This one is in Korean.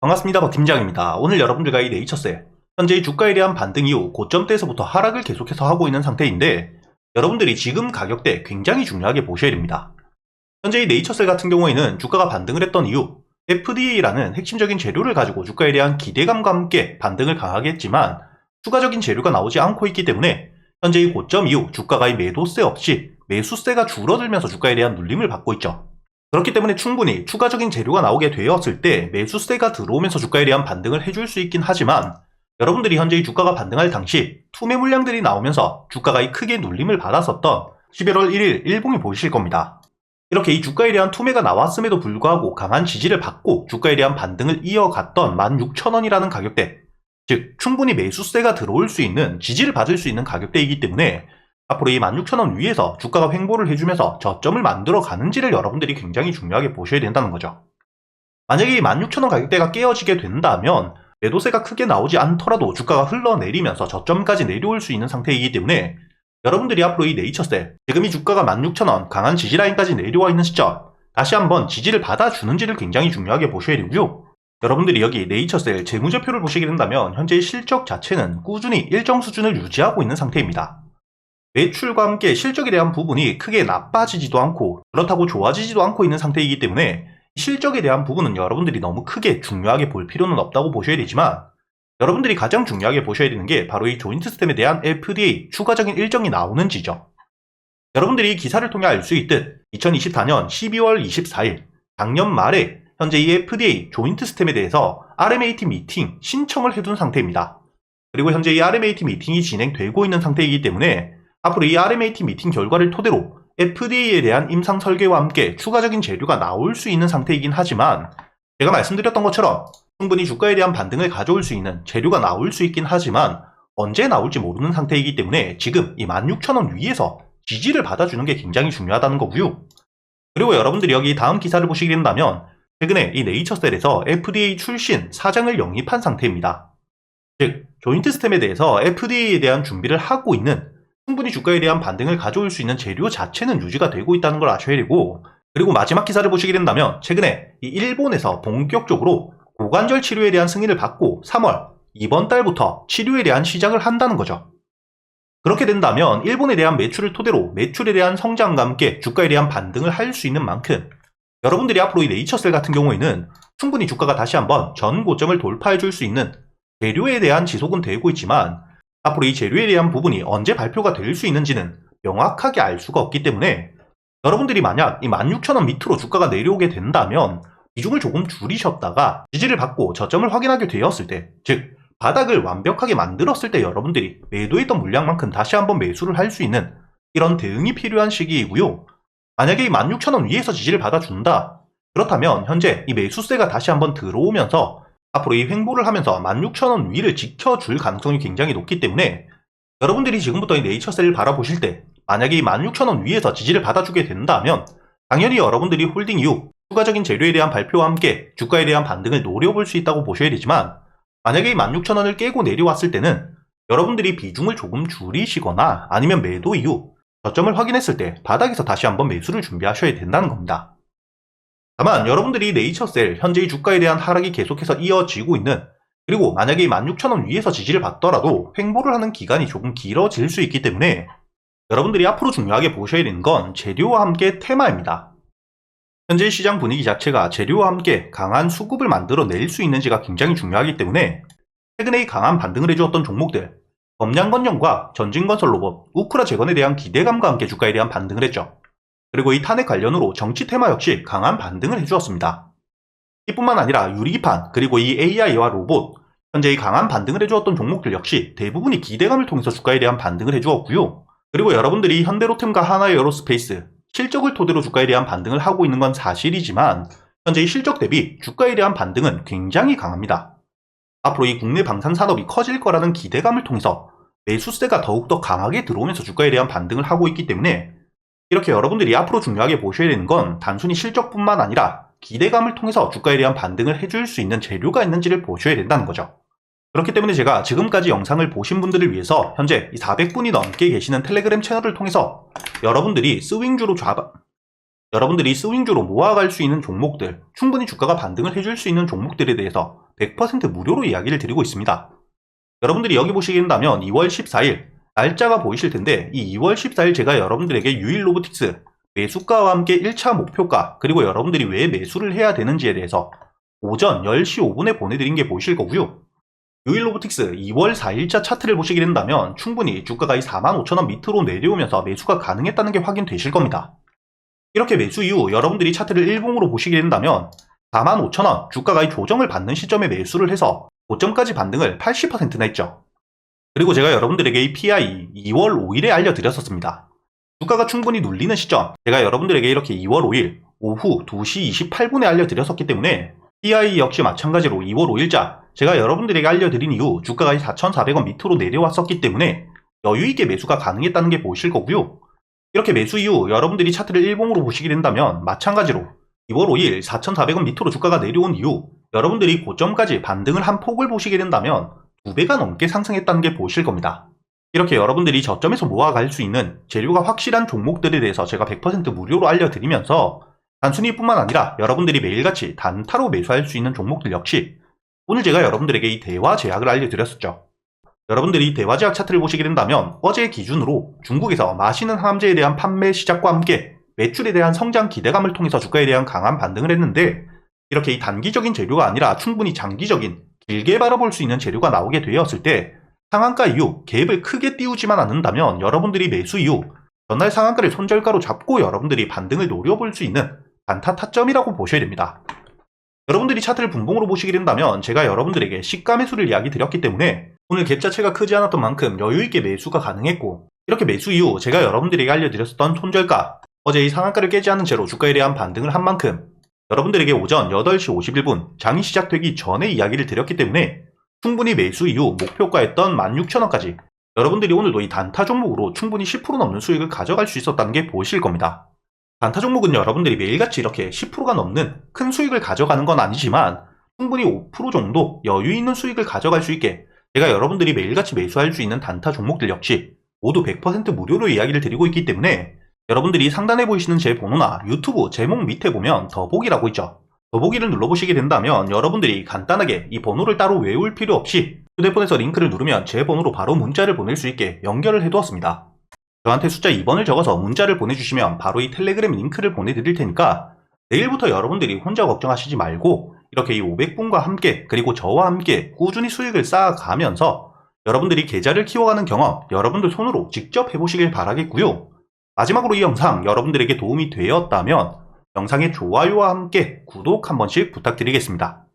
반갑습니다. 박팀장입니다. 오늘 여러분들과 이 네이처셀, 현재의 주가에 대한 반등 이후 고점대에서부터 하락을 계속해서 하고 있는 상태인데, 여러분들이 지금 가격대 굉장히 중요하게 보셔야 됩니다. 현재 이 네이처셀 같은 경우에는 주가가 반등을 했던 이유, FDA라는 핵심적인 재료를 가지고 주가에 대한 기대감과 함께 반등을 강하게 했지만, 추가적인 재료가 나오지 않고 있기 때문에 현재의 고점 이후 주가가 이 매도세 없이 매수세가 줄어들면서 주가에 대한 눌림을 받고 있죠. 그렇기 때문에 충분히 추가적인 재료가 나오게 되었을 때 매수세가 들어오면서 주가에 대한 반등을 해줄 수 있긴 하지만, 여러분들이 현재 이 주가가 반등할 당시 투매 물량들이 나오면서 주가가 크게 눌림을 받았었던 11월 1일 일봉이 보이실 겁니다. 이렇게 이 주가에 대한 투매가 나왔음에도 불구하고 강한 지지를 받고 주가에 대한 반등을 이어갔던 16,000원이라는 가격대, 즉 충분히 매수세가 들어올 수 있는, 지지를 받을 수 있는 가격대이기 때문에 앞으로 이 16,000원 위에서 주가가 횡보를 해주면서 저점을 만들어 가는지를 여러분들이 굉장히 중요하게 보셔야 된다는 거죠. 만약에 이 16,000원 가격대가 깨어지게 된다면 매도세가 크게 나오지 않더라도 주가가 흘러내리면서 저점까지 내려올 수 있는 상태이기 때문에, 여러분들이 앞으로 이 네이처셀, 지금 이 주가가 16,000원 강한 지지라인까지 내려와 있는 시점, 다시 한번 지지를 받아주는지를 굉장히 중요하게 보셔야 되고요. 여러분들이 여기 네이처셀 재무제표를 보시게 된다면 현재의 실적 자체는 꾸준히 일정 수준을 유지하고 있는 상태입니다. 매출과 함께 실적에 대한 부분이 크게 나빠지지도 않고 그렇다고 좋아지지도 않고 있는 상태이기 때문에 실적에 대한 부분은 여러분들이 너무 크게 중요하게 볼 필요는 없다고 보셔야 되지만, 여러분들이 가장 중요하게 보셔야 되는 게 바로 이 조인트 스템에 대한 FDA 추가적인 일정이 나오는지죠. 여러분들이 이 기사를 통해 알 수 있듯 2024년 12월 24일 작년 말에 현재 이 FDA 조인트 스템에 대해서 RMAT 미팅 신청을 해둔 상태입니다. 그리고 현재 이 RMAT 미팅이 진행되고 있는 상태이기 때문에 앞으로 이 RMAT 미팅 결과를 토대로 FDA에 대한 임상 설계와 함께 추가적인 재료가 나올 수 있는 상태이긴 하지만, 제가 말씀드렸던 것처럼 충분히 주가에 대한 반등을 가져올 수 있는 재료가 나올 수 있긴 하지만 언제 나올지 모르는 상태이기 때문에 지금 이 16,000원 위에서 지지를 받아주는 게 굉장히 중요하다는 거고요. 그리고 여러분들이 여기 다음 기사를 보시게 된다면 최근에 이 네이처셀에서 FDA 출신 사장을 영입한 상태입니다. 즉 조인트 스템에 대해서 FDA에 대한 준비를 하고 있는, 충분히 주가에 대한 반등을 가져올 수 있는 재료 자체는 유지가 되고 있다는 걸 아셔야 되고, 그리고 마지막 기사를 보시게 된다면 최근에 이 일본에서 본격적으로 고관절 치료에 대한 승인을 받고 3월 이번 달부터 치료에 대한 시작을 한다는 거죠. 그렇게 된다면 일본에 대한 매출을 토대로 매출에 대한 성장과 함께 주가에 대한 반등을 할 수 있는 만큼, 여러분들이 앞으로 이 네이처셀 같은 경우에는 충분히 주가가 다시 한번 전 고점을 돌파해 줄 수 있는 재료에 대한 지속은 되고 있지만, 앞으로 이 재료에 대한 부분이 언제 발표가 될 수 있는지는 명확하게 알 수가 없기 때문에, 여러분들이 만약 이 16,000원 밑으로 주가가 내려오게 된다면 비중을 조금 줄이셨다가 지지를 받고 저점을 확인하게 되었을 때, 즉 바닥을 완벽하게 만들었을 때 여러분들이 매도했던 물량만큼 다시 한번 매수를 할 수 있는 이런 대응이 필요한 시기이고요. 만약에 이 16,000원 위에서 지지를 받아준다, 그렇다면 현재 이 매수세가 다시 한번 들어오면서 앞으로 이 횡보를 하면서 16,000원 위를 지켜줄 가능성이 굉장히 높기 때문에, 여러분들이 지금부터 이 네이처셀을 바라보실 때 만약에 이 16,000원 위에서 지지를 받아주게 된다면 당연히 여러분들이 홀딩 이후 추가적인 재료에 대한 발표와 함께 주가에 대한 반등을 노려볼 수 있다고 보셔야 되지만, 만약에 이 16,000원을 깨고 내려왔을 때는 여러분들이 비중을 조금 줄이시거나 아니면 매도 이후 저점을 확인했을 때 바닥에서 다시 한번 매수를 준비하셔야 된다는 겁니다. 다만 여러분들이 네이처셀 현재의 주가에 대한 하락이 계속해서 이어지고 있는, 그리고 만약에 16,000원 위에서 지지를 받더라도 횡보를 하는 기간이 조금 길어질 수 있기 때문에 여러분들이 앞으로 중요하게 보셔야 되는 건 재료와 함께 테마입니다. 현재 시장 분위기 자체가 재료와 함께 강한 수급을 만들어낼 수 있는지가 굉장히 중요하기 때문에, 최근에 이 강한 반등을 해주었던 종목들, 검량건영과 전진건설 로봇, 우크라 재건에 대한 기대감과 함께 주가에 대한 반등을 했죠. 그리고 이 탄핵 관련으로 정치 테마 역시 강한 반등을 해주었습니다. 이뿐만 아니라 유리기판, 그리고 이 AI와 로봇, 현재 이 강한 반등을 해주었던 종목들 역시 대부분이 기대감을 통해서 주가에 대한 반등을 해주었고요. 그리고 여러분들이 현대로템과 하나에어로스페이스, 실적을 토대로 주가에 대한 반등을 하고 있는 건 사실이지만 현재 이 실적 대비 주가에 대한 반등은 굉장히 강합니다. 앞으로 이 국내 방산 산업이 커질 거라는 기대감을 통해서 매수세가 더욱더 강하게 들어오면서 주가에 대한 반등을 하고 있기 때문에, 이렇게 여러분들이 앞으로 중요하게 보셔야 되는 건 단순히 실적뿐만 아니라 기대감을 통해서 주가에 대한 반등을 해줄 수 있는 재료가 있는지를 보셔야 된다는 거죠. 그렇기 때문에 제가 지금까지 영상을 보신 분들을 위해서 현재 400분이 넘게 계시는 텔레그램 채널을 통해서 여러분들이 스윙주로 여러분들이 스윙주로 모아갈 수 있는 종목들, 충분히 주가가 반등을 해줄 수 있는 종목들에 대해서 100% 무료로 이야기를 드리고 있습니다. 여러분들이 여기 보시게 된다면 2월 14일 날짜가 보이실 텐데, 이 2월 14일 제가 여러분들에게 유일로보틱스 매수가와 함께 1차 목표가, 그리고 여러분들이 왜 매수를 해야 되는지에 대해서 오전 10시 5분에 보내드린 게 보이실 거고요. 유일로보틱스 2월 4일자 차트를 보시게 된다면 충분히 주가가 이 45,000원 밑으로 내려오면서 매수가 가능했다는 게 확인되실 겁니다. 이렇게 매수 이후 여러분들이 차트를 일봉으로 보시게 된다면 45,000원 주가가 이 조정을 받는 시점에 매수를 해서 고점까지 반등을 80%나 했죠. 그리고 제가 여러분들에게 이 PI 2월 5일에 알려드렸었습니다. 주가가 충분히 눌리는 시점, 제가 여러분들에게 이렇게 2월 5일 오후 2시 28분에 알려드렸었기 때문에 PI 역시 마찬가지로 2월 5일자 제가 여러분들에게 알려드린 이후 주가가 4,400원 밑으로 내려왔었기 때문에 여유있게 매수가 가능했다는 게 보이실 거고요. 이렇게 매수 이후 여러분들이 차트를 일봉으로 보시게 된다면 마찬가지로 2월 5일 4,400원 밑으로 주가가 내려온 이후 여러분들이 고점까지 반등을 한 폭을 보시게 된다면 2배가 넘게 상승했다는 게 보이실 겁니다. 이렇게 여러분들이 저점에서 모아갈 수 있는 재료가 확실한 종목들에 대해서 제가 100% 무료로 알려드리면서 단순히 뿐만 아니라 여러분들이 매일같이 단타로 매수할 수 있는 종목들 역시 오늘 제가 여러분들에게 이 대화 제약을 알려드렸었죠. 여러분들이 대화 제약 차트를 보시게 된다면 어제 기준으로 중국에서 마시는 항암제에 대한 판매 시작과 함께 매출에 대한 성장 기대감을 통해서 주가에 대한 강한 반등을 했는데, 이렇게 이 단기적인 재료가 아니라 충분히 장기적인 길게 바라볼 수 있는 재료가 나오게 되었을 때 상한가 이후 갭을 크게 띄우지만 않는다면 여러분들이 매수 이후 전날 상한가를 손절가로 잡고 여러분들이 반등을 노려볼 수 있는 단타 타점이라고 보셔야 됩니다. 여러분들이 차트를 분봉으로 보시게 된다면 제가 여러분들에게 시가 매수를 이야기 드렸기 때문에 오늘 갭 자체가 크지 않았던 만큼 여유있게 매수가 가능했고, 이렇게 매수 이후 제가 여러분들에게 알려드렸었던 손절가, 어제 이 상한가를 깨지 않은 채로 주가에 대한 반등을 한 만큼 여러분들에게 오전 8시 51분 장이 시작되기 전에 이야기를 드렸기 때문에 충분히 매수 이후 목표가였던 16,000원까지 여러분들이 오늘도 이 단타 종목으로 충분히 10% 넘는 수익을 가져갈 수 있었다는 게 보이실 겁니다. 단타 종목은 여러분들이 매일같이 이렇게 10%가 넘는 큰 수익을 가져가는 건 아니지만 충분히 5% 정도 여유 있는 수익을 가져갈 수 있게 제가 여러분들이 매일같이 매수할 수 있는 단타 종목들 역시 모두 100% 무료로 이야기를 드리고 있기 때문에 여러분들이 상단에 보이시는 제 번호나 유튜브 제목 밑에 보면 더보기라고 있죠. 더보기를 눌러보시게 된다면 여러분들이 간단하게 이 번호를 따로 외울 필요 없이 휴대폰에서 링크를 누르면 제 번호로 바로 문자를 보낼 수 있게 연결을 해두었습니다. 저한테 숫자 2번을 적어서 문자를 보내주시면 바로 이 텔레그램 링크를 보내드릴 테니까 내일부터 여러분들이 혼자 걱정하시지 말고 이렇게 이 500분과 함께, 그리고 저와 함께 꾸준히 수익을 쌓아가면서 여러분들이 계좌를 키워가는 경험 여러분들 손으로 직접 해보시길 바라겠고요. 마지막으로 이 영상 여러분들에게 도움이 되었다면 영상의 좋아요와 함께 구독 한 번씩 부탁드리겠습니다.